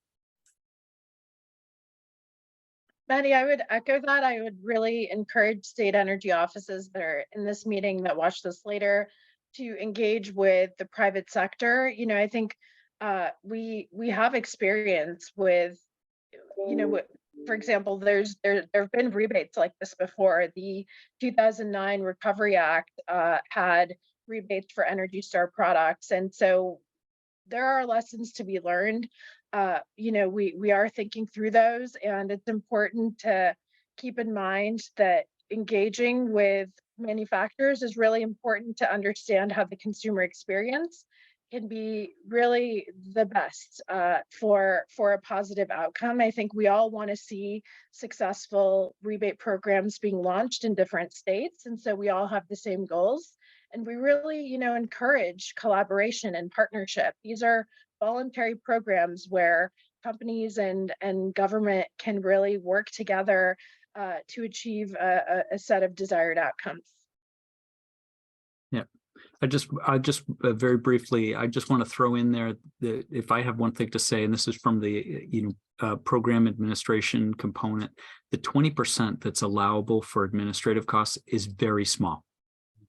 Maddie, I would echo that. I would really encourage state energy offices that are in this meeting that watch this later to engage with the private sector. You know, I think we have experience with, you know, for example, there have been rebates like this before. The 2009 Recovery Act had rebates for Energy Star products, and so there are lessons to be learned. You know, we are thinking through those, and it's important to keep in mind that engaging with manufacturers is really important to understand how the consumer experience can be really the best for a positive outcome. I think we all want to see successful rebate programs being launched in different states, and so we all have the same goals. And we really, you know, encourage collaboration and partnership. These are voluntary programs where companies and government can really work together to achieve a set of desired outcomes. Yeah, I just very briefly, I just want to throw in there that if I have one thing to say, and this is from the program administration component, the 20% that's allowable for administrative costs is very small.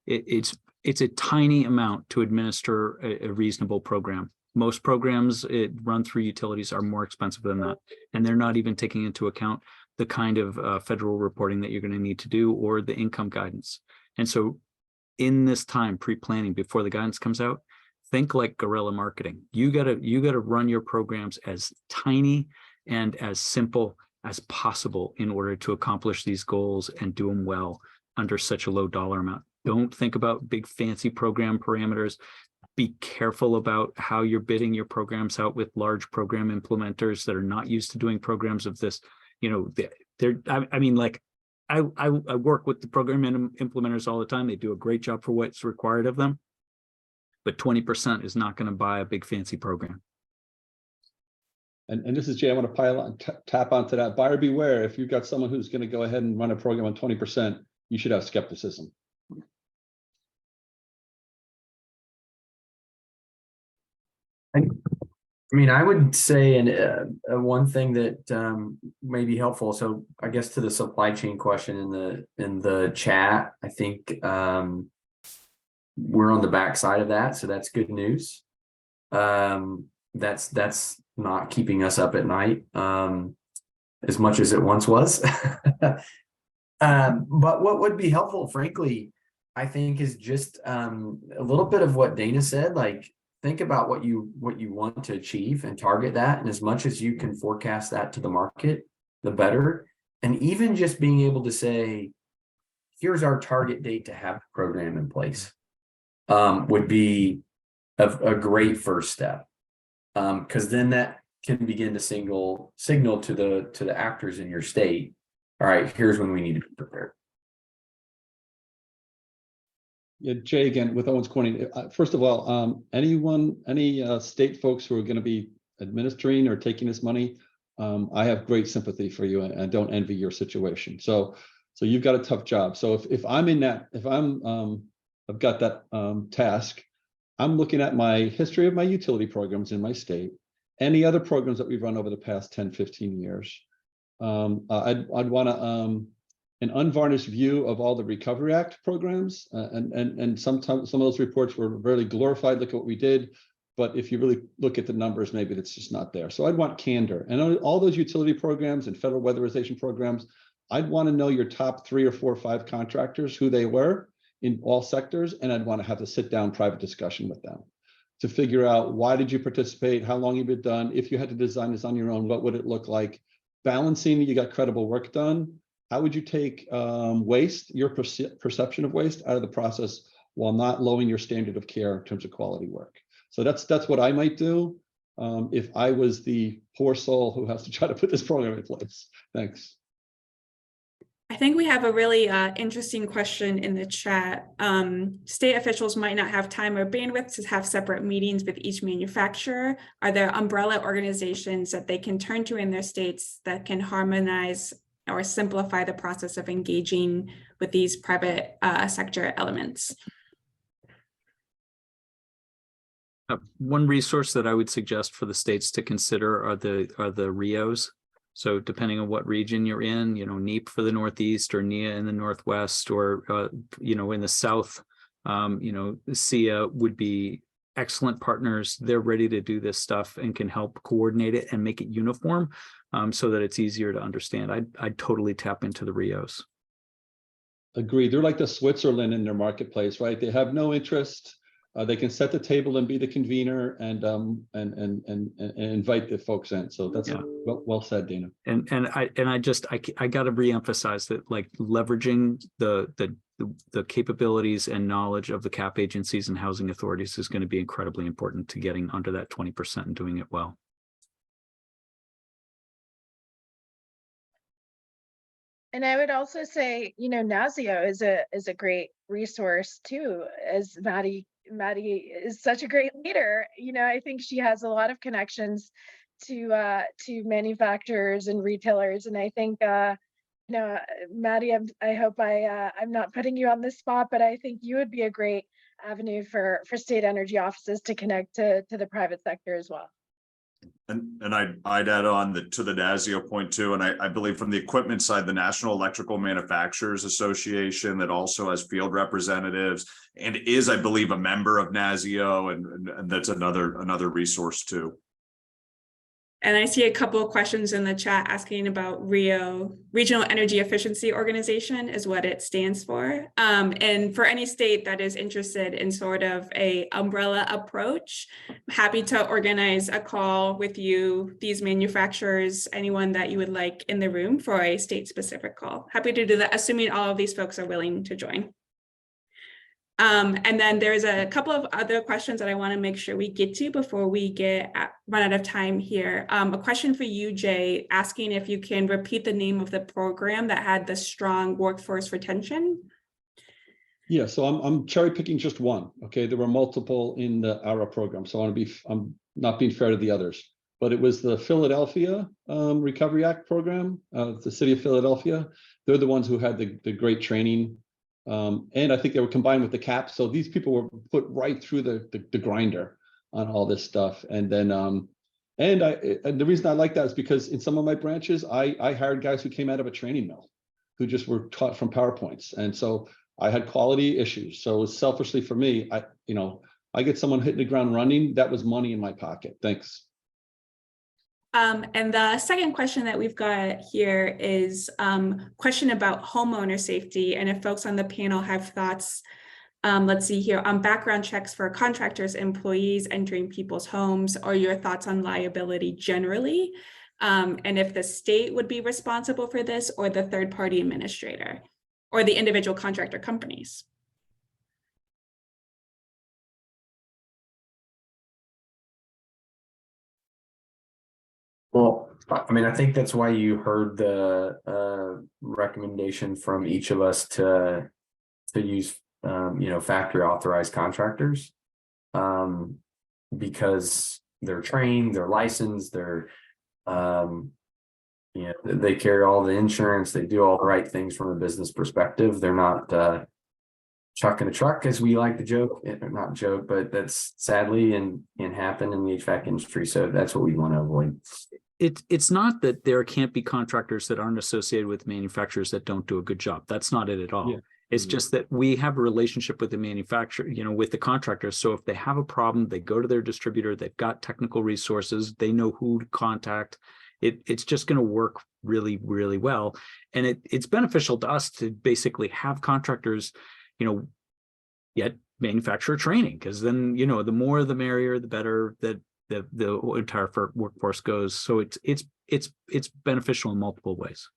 It's a tiny amount to administer a reasonable program. Most programs run through utilities are more expensive than that, and they're not even taking into account the kind of federal reporting that you're going to need to do or the income guidance. And so in this time, pre-planning before the guidance comes out, think like guerrilla marketing. You gotta run your programs as tiny and as simple as possible in order to accomplish these goals and do them well under such a low dollar amount. Don't think about big fancy program parameters. Be careful about how you're bidding your programs out with large program implementers that are not used to doing programs of this. You know, I work with the program implementers all the time. They do a great job for what's required of them, but 20% is not going to buy a big fancy program. And this is Jay. I want to pile on, tap onto that. Buyer beware. If you've got someone who's going to go ahead and run a program on 20%, you should have skepticism. I mean, I would say, and one thing that may be helpful. So, I guess to the supply chain question in the chat, I think we're on the backside of that, so that's good news. That's not keeping us up at night as much as it once was. But what would be helpful, frankly, I think, is just a little bit of what Dana said, like. Think about what you want to achieve and target that. And as much as you can forecast that to the market, the better. And even just being able to say, here's our target date to have the program in place would be a great first step. Because then that can begin to signal to the actors in your state, all right, here's when we need to be prepared. Yeah, Jay, again, with Owens Corning, first of all, any state folks who are going to be administering or taking this money, I have great sympathy for you and don't envy your situation. So you've got a tough job. So if I'm in that, I've got that task, I'm looking at my history of my utility programs in my state, any other programs that we've run over the past 10, 15 years. I'd want an unvarnished view of all the Recovery Act programs, and sometimes some of those reports were really glorified. Look at what we did, but if you really look at the numbers, maybe it's just not there. So I'd want candor, and all those utility programs and federal weatherization programs. I'd want to know your top 3 or 4 or 5 contractors, who they were in all sectors, and I'd want to have a sit-down private discussion with them to figure out why did you participate, how long you've been done. If you had to design this on your own, what would it look like? Balancing, you got credible work done. How would you take waste, your perception of waste, out of the process while not lowering your standard of care in terms of quality work? So that's what I might do if I was the poor soul who has to try to put this program in place. Thanks. I think we have a really interesting question in the chat. State officials might not have time or bandwidth to have separate meetings with each manufacturer. Are there umbrella organizations that they can turn to in their states that can harmonize or simplify the process of engaging with these private sector elements? One resource that I would suggest for the states to consider are the REEOs. So depending on what region you're in, NEEP for the Northeast or NEA in the Northwest, or, in the South, SEA would be excellent partners. They're ready to do this stuff and can help coordinate it and make it uniform so that it's easier to understand. I'd totally tap into the REEOs. Agreed. They're like the Switzerland in their marketplace, right? They have no interest. They can set the table and be the convener and invite the folks in. So that's well said, Dana. And I got to reemphasize that, like, leveraging the capabilities and knowledge of the CAP agencies and housing authorities is going to be incredibly important to getting under that 20% and doing it well. And I would also say, NASEO is a great resource too, as Maddie is such a great leader. I think she has a lot of connections to manufacturers and retailers. And I think, Maddie, I hope I'm not putting you on the spot, but I think you would be a great avenue for state energy offices to connect to the private sector as well. And I'd add on to the NASEO point too. And I believe from the equipment side, the National Electrical Manufacturers Association that also has field representatives and is, I believe, a member of NASEO, and that's another resource too. And I see a couple of questions in the chat asking about REEO, Regional Energy Efficiency Organization is what it stands for. And for any state that is interested in sort of a umbrella approach, I'm happy to organize a call with you, these manufacturers, anyone that you would like in the room for a state specific call. Happy to do that, assuming all of these folks are willing to join. And then there's a couple of other questions that I want to make sure we get to before we run out of time here. A question for you, Jay, asking if you can repeat the name of the program that had the strong workforce retention. Yeah, so I'm cherry picking just one. Okay, there were multiple in the ARA program, so I'm not being fair to the others. But it was the Philadelphia Recovery Act program, the city of Philadelphia. They're the ones who had the great training. And I think they were combined with the CAP. So these people were put right through the grinder on all this stuff. And then, and the reason I like that is because in some of my branches, I hired guys who came out of a training mill who just were taught from PowerPoints. And so I had quality issues. So selfishly for me, I get someone hitting the ground running. That was money in my pocket. Thanks. And the second question that we've got here is question about homeowner safety. And if folks on the panel have thoughts, let's see here, on background checks for contractors, employees entering people's homes, or your thoughts on liability generally, and if the state would be responsible for this, or the third-party administrator, or the individual contractor companies. Well, I mean, I think that's why you heard the recommendation from each of us to use, factory authorized contractors, because they're trained, they're licensed, they're, they carry all the insurance, they do all the right things from a business perspective. They're not chucking a truck, as we like to joke, not joke, but that's sadly and happen in the HVAC industry. So that's what we want to avoid. It's not that there can't be contractors that aren't associated with manufacturers that don't do a good job. That's not it at all. Yeah. It's just that we have a relationship with the manufacturer, with the contractors. So if they have a problem, they go to their distributor, they've got technical resources, they know who to contact. It's just going to work really, really well. And it's beneficial to us to basically have contractors, get manufacturer training, because then, the more the merrier, the better that the entire workforce goes. So it's beneficial in multiple ways.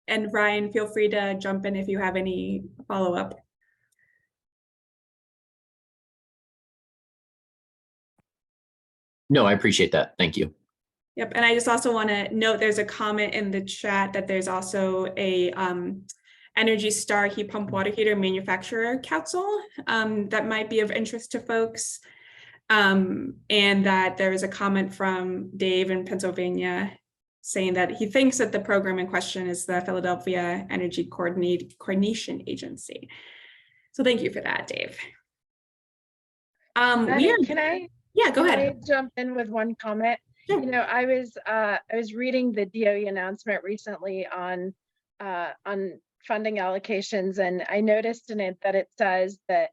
And Ryan, feel free to jump in if you have any follow-up. No, I appreciate that. Thank you. Yep, and I just also want to note there's a comment in the chat that there's also a Energy Star heat pump water heater manufacturer council that might be of interest to folks. And that there is a comment from Dave in Pennsylvania saying that he thinks that the program in question is the Philadelphia Energy Coordination Agency. So thank you for that, Dave. Maddie, can I Go ahead. I jump in with one comment? Sure. You know, I was reading the DOE announcement recently on funding allocations, and I noticed in it that it says that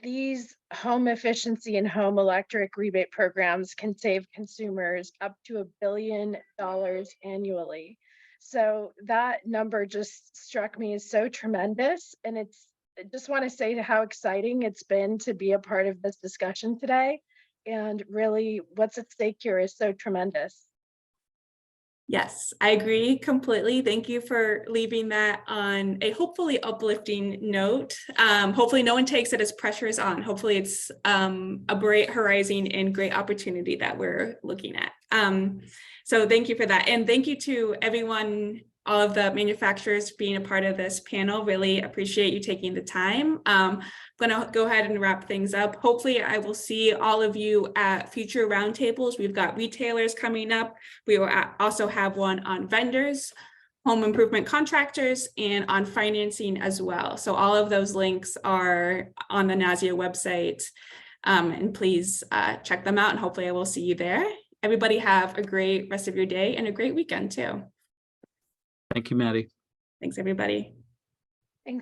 these home efficiency and home electric rebate programs can save consumers up to $1 billion annually. So that number just struck me as so tremendous. And I just want to say how exciting it's been to be a part of this discussion today. And really what's at stake here is so tremendous. Yes, I agree completely. Thank you for leaving that on a hopefully uplifting note. Hopefully no one takes it as pressure is on. Hopefully it's a bright horizon and great opportunity that we're looking at. So thank you for that. And thank you to everyone, all of the manufacturers being a part of this panel. Really appreciate you taking the time. I'm gonna go ahead and wrap things up. Hopefully I will see all of you at future roundtables. We've got retailers coming up. We will also have one on vendors, home improvement contractors, and on financing as well. So all of those links are on the NASEO website. And please check them out, and hopefully I will see you there. Everybody have a great rest of your day and a great weekend too. Thank you, Maddie. Thanks, everybody.